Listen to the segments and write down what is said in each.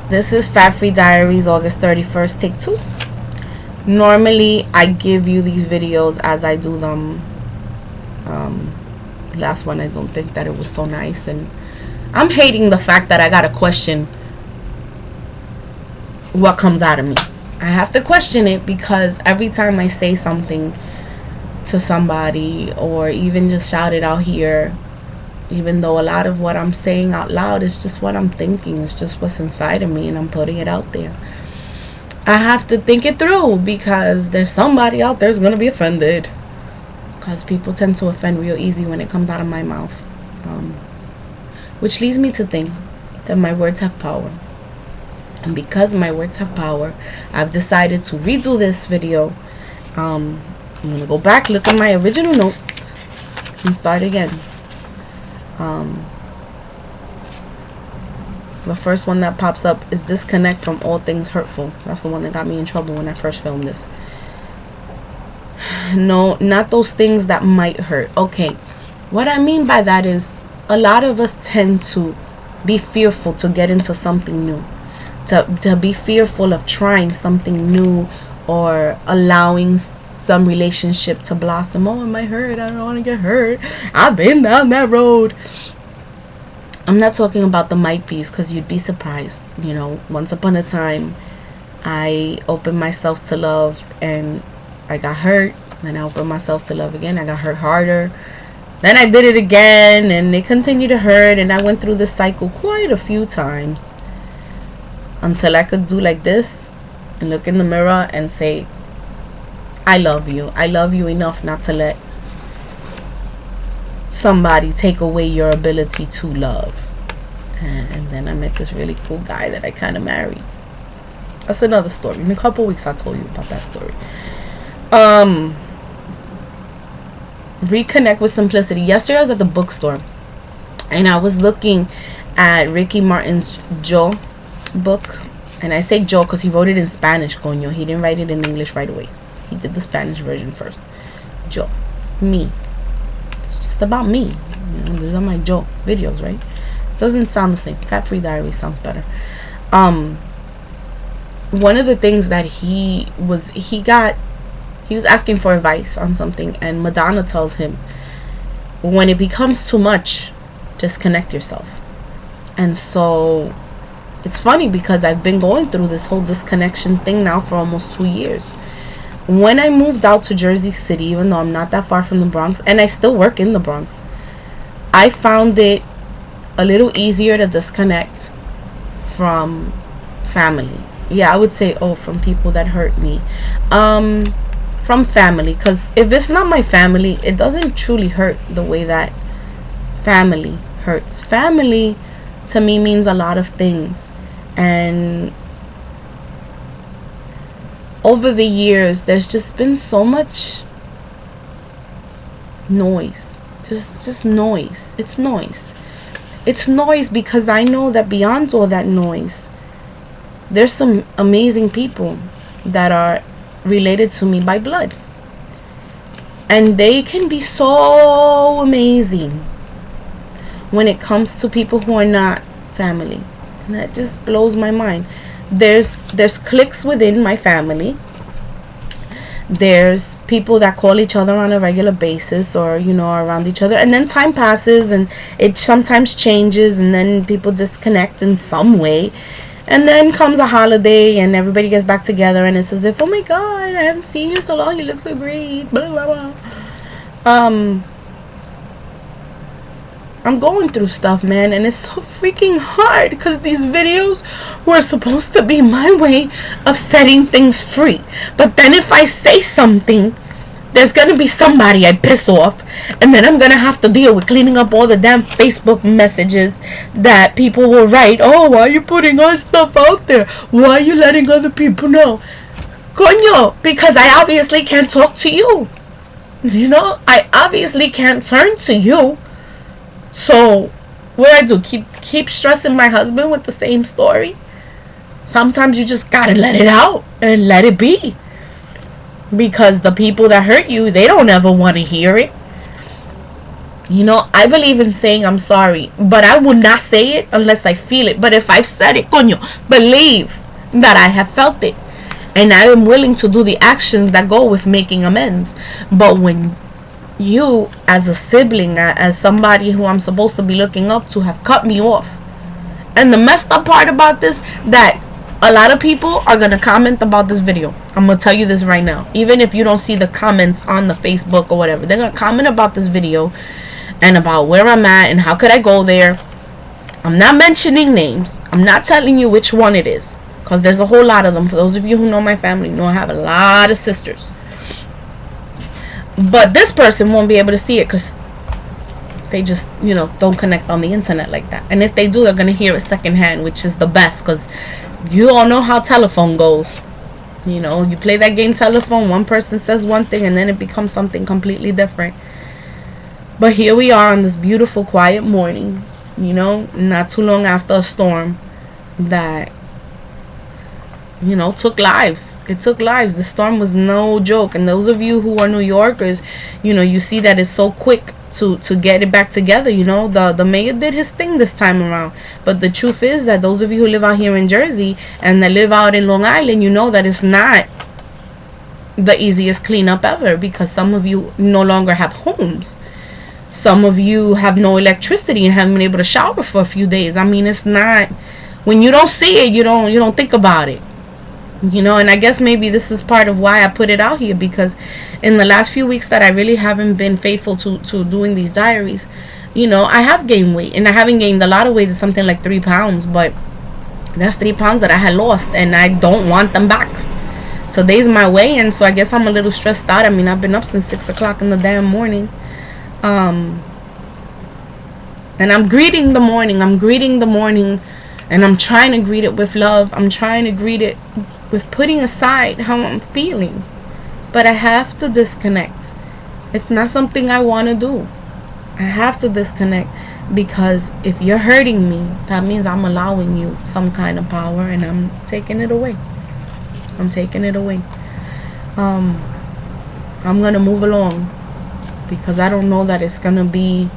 This is Fat Free Diaries, August 31st, take 2. Normally, I give you these videos as I do them. Last one, I don't think that it was so nice. And I'm hating the fact that I gotta question what comes out of me. I have to question it because every time I say something to somebody or even just shout it out here, even though a lot of what I'm saying out loud is just what I'm thinking, it's just what's inside of me and I'm putting it out there, I have to think it through because there's somebody out there who's going to be offended, because people tend to offend real easy when it comes out of my mouth, which leads me to think that my words have power. And because my words have power, I've decided to redo this video. I'm going to go back, look at my original notes and start again. The first one that pops up is disconnect from all things hurtful. That's the one that got me in trouble when I first filmed this. No, not those things that might hurt. Okay, what I mean by that is a lot of us tend to be fearful to get into something new, to be fearful of trying something new or allowing some relationship to blossom. Oh, it might hurt, I don't want to get hurt, I've been down that road. I'm not talking about the might be's, because you'd be surprised. You know, once upon a time I opened myself to love and I got hurt, then I opened myself to love again, I got hurt harder, then I did it again and it continued to hurt, and I went through this cycle quite a few times until I could do like this and look in the mirror and say, I love you. I love you enough not to let somebody take away your ability to love. And then I met this really cool guy that I kind of married. That's another story. In a couple weeks I'll tell you about that story. Reconnect with simplicity. Yesterday I was at the bookstore and I was looking at Ricky Martin's Joe book. And I say Joe because he wrote it in Spanish, coño. He didn't write it in English right away. He did the Spanish version first. Joe. Me. It's just about me. You know, these are my Joe videos, right? Doesn't sound the same. Fat Free Diaries sounds better. One of the things that he was asking for advice on something, and Madonna tells him, when it becomes too much, disconnect yourself. And so it's funny because I've been going through this whole disconnection thing now for almost 2 years. When I moved out to Jersey City, even though I'm not that far from the Bronx, and I still work in the Bronx, I found it a little easier to disconnect from family. Yeah, I would say, from people that hurt me. From family, because if it's not my family, it doesn't truly hurt the way that family hurts. Family to me means a lot of things, and over the years there's just been so much noise, just noise. It's noise because I know that beyond all that noise there's some amazing people that are related to me by blood, and they can be so amazing when it comes to people who are not family. And that just blows my mind. There's cliques within my family. There's people that call each other on a regular basis, or you know, around each other, and then time passes and it sometimes changes, and then people disconnect in some way, and then comes a holiday and everybody gets back together and it's as if, oh my god, I haven't seen you so long, you look so great, blah blah blah. I'm going through stuff, man, and it's so freaking hard because these videos were supposed to be my way of setting things free. But then if I say something, there's going to be somebody I piss off, and then I'm going to have to deal with cleaning up all the damn Facebook messages that people will write. Oh, why are you putting our stuff out there? Why are you letting other people know? Coño, because I obviously can't talk to you. You know, I obviously can't turn to you. So what do? Keep stressing my husband with the same story? Sometimes you just gotta let it out and let it be, because the people that hurt you, they don't ever want to hear it. You know, I believe in saying I'm sorry, but I would not say it unless I feel it. But if I've said it, coño, believe that I have felt it. And I am willing to do the actions that go with making amends. But when you, as a sibling, as somebody who I'm supposed to be looking up to, have cut me off. And the messed up part about this, that a lot of people are going to comment about this video. I'm going to tell you this right now. Even if you don't see the comments on the Facebook or whatever, they're going to comment about this video and about where I'm at and how could I go there. I'm not mentioning names. I'm not telling you which one it is, because there's a whole lot of them. For those of you who know my family, know I have a lot of sisters. But this person won't be able to see it because they just, you know, don't connect on the internet like that. And if they do, they're going to hear it secondhand, which is the best, because you all know how telephone goes. You know, you play that game telephone, one person says one thing and then it becomes something completely different. But here we are on this beautiful, quiet morning, you know, not too long after a storm that, you know, took lives. It took lives. The storm was no joke. And those of you who are New Yorkers, you know, you see that it's so quick to get it back together. You know, the mayor did his thing this time around. But the truth is that those of you who live out here in Jersey and that live out in Long Island, you know that it's not the easiest cleanup ever, because some of you no longer have homes. Some of you have no electricity and haven't been able to shower for a few days. I mean, it's not, when you don't see it, you don't think about it. You know, and I guess maybe this is part of why I put it out here, because in the last few weeks that I really haven't been faithful to doing these diaries, you know, I have gained weight, and I haven't gained a lot of weight. It's something like 3 pounds, but that's 3 pounds that I had lost, and I don't want them back. Today's my weigh-in, so I guess I'm a little stressed out. I mean, I've been up since 6 o'clock in the damn morning. And I'm greeting the morning. And I'm trying to greet it with love. I'm trying to greet it with putting aside how I'm feeling. But I have to disconnect. It's not something I want to do. I have to disconnect, because if you're hurting me, that means I'm allowing you some kind of power, and I'm taking it away. I'm gonna move along, because I don't know that it's gonna be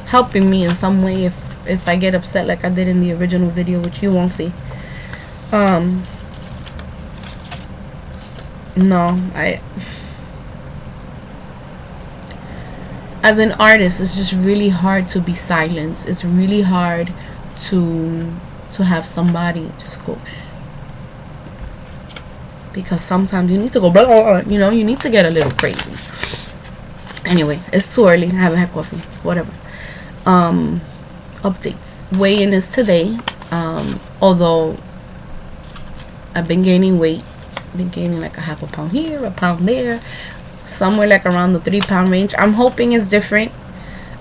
helping me in some way if I get upset like I did in the original video, which you won't see. No, as an artist, it's just really hard to be silenced. It's really hard to have somebody just go shh. Because sometimes you need to go blah, blah, blah, you know, you need to get a little crazy. Anyway, it's too early. I haven't had coffee. Whatever. Updates. Weigh-in is today. Although I've been gaining weight. Been gaining like a half a pound here, a pound there, somewhere like around the 3 pound range. I'm hoping it's different.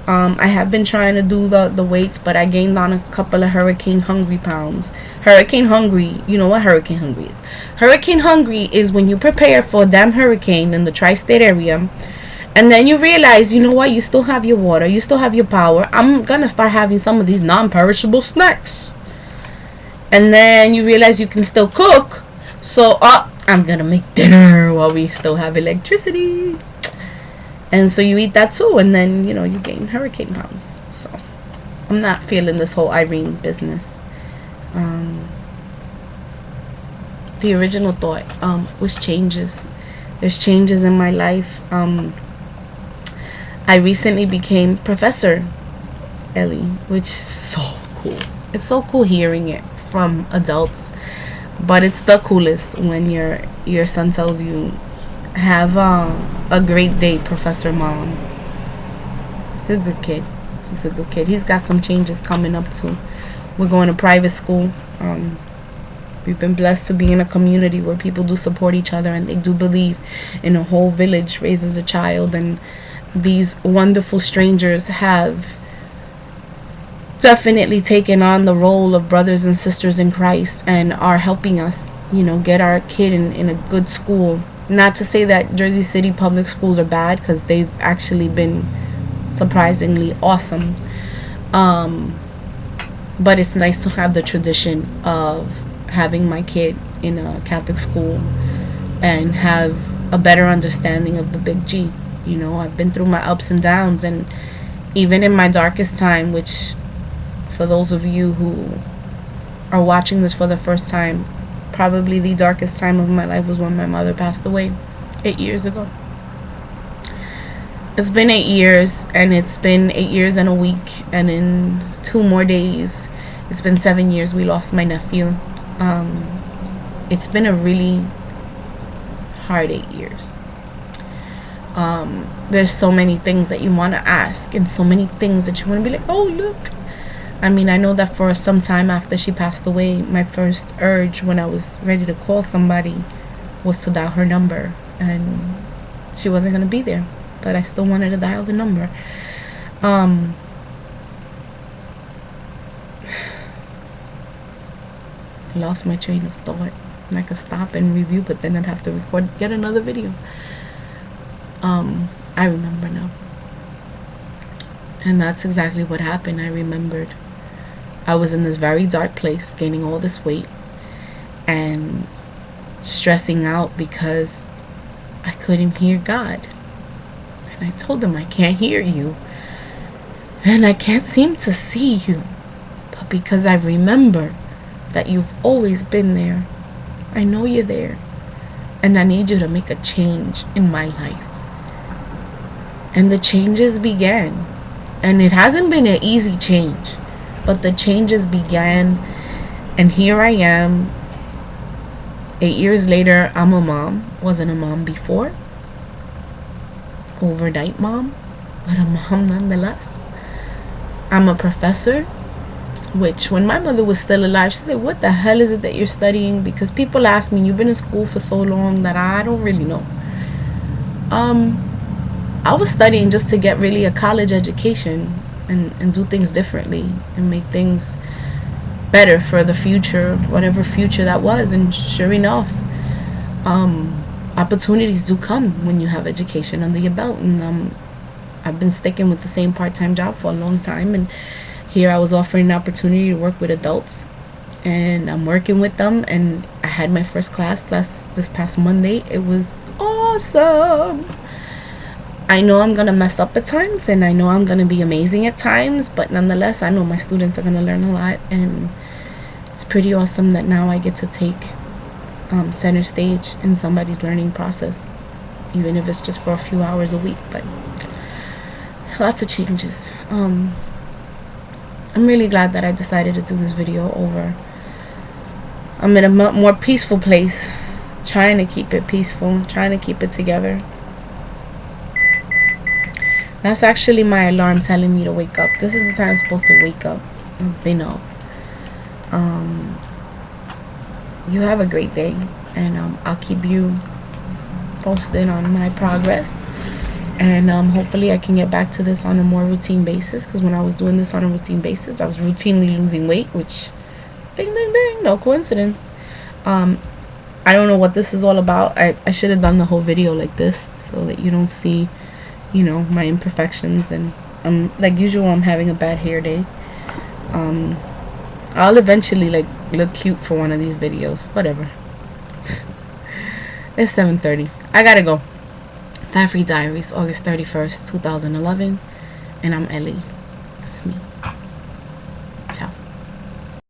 I have been trying to do the weights, but I gained on a couple of hurricane hungry pounds. Hurricane hungry, you know what hurricane hungry is? Hurricane hungry is when you prepare for a damn hurricane in the tri-state area, and then you realize, you know what, you still have your water, you still have your power. I'm gonna start having some of these non-perishable snacks. And then you realize you can still cook, so I'm gonna make dinner while we still have electricity. And so you eat that too, and then, you know, you gain hurricane pounds. So I'm not feeling this whole Irene business. The original thought was changes. There's changes in my life. I recently became Professor Ellie, which is so cool. It's so cool hearing it from adults, but it's the coolest when your son tells you, have a great day, Professor Mom. He's a good kid. He's got some changes coming up too. We're going to private school. We've been blessed to be in a community where people do support each other, and they do believe in a whole village raises a child. And these wonderful strangers have definitely taken on the role of brothers and sisters in Christ, and are helping us, you know, get our kid in a good school. Not to say that Jersey City public schools are bad, because they've actually been surprisingly awesome. But it's nice to have the tradition of having my kid in a Catholic school and have a better understanding of the big G. You know, I've been through my ups and downs, and even in my darkest time, which for those of you who are watching this for the first time, probably the darkest time of my life was when my mother passed away 8 years ago. It's been 8 years, and it's been 8 years and a week, and in 2 more days it's been 7 years we lost my nephew. It's been a really hard 8 years. There's so many things that you want to ask, and so many things that you want to be like, oh look. I mean, I know that for some time after she passed away, my first urge when I was ready to call somebody was to dial her number, and she wasn't going to be there, but I still wanted to dial the number. I lost my train of thought, and I could stop and review, but then I'd have to record yet another video. I remember now, and that's exactly what happened. I remembered I was in this very dark place, gaining all this weight and stressing out because I couldn't hear God. And I told him, I can't hear you, and I can't seem to see you, but because I remember that you've always been there, I know you're there, and I need you to make a change in my life. And the changes began, and it hasn't been an easy change, but the changes began, and here I am 8 years later. I'm a mom. Wasn't a mom before, overnight mom, but a mom nonetheless. I'm a professor, which when my mother was still alive, she said, what the hell is it that you're studying? Because people ask me, you've been in school for so long that I don't really know. I was studying just to get really a college education and do things differently and make things better for the future, whatever future that was. And sure enough, opportunities do come when you have education under your belt. And I've been sticking with the same part-time job for a long time, and here I was offered an opportunity to work with adults, and I'm working with them. And I had my first class this past Monday. It was awesome. I know I'm gonna mess up at times, and I know I'm gonna be amazing at times, but nonetheless I know my students are gonna learn a lot, and it's pretty awesome that now I get to take center stage in somebody's learning process, even if it's just for a few hours a week. But lots of changes. I'm really glad that I decided to do this video over. I'm in a more peaceful place, trying to keep it peaceful, trying to keep it together. That's actually my alarm telling me to wake up. This is the time I'm supposed to wake up. I've been up. You have a great day, and I'll keep you posted on my progress. And hopefully I can get back to this on a more routine basis, because when I was doing this on a routine basis, I was routinely losing weight, which, ding ding ding, no coincidence. I don't know what this is all about. I should have done the whole video like this so that you don't see, you know, my imperfections. And like usual, I'm having a bad hair day. I'll eventually like look cute for one of these videos, whatever. It's 7:30. I gotta go. Fat Free Diaries, August 31st, 2011, and I'm Ellie.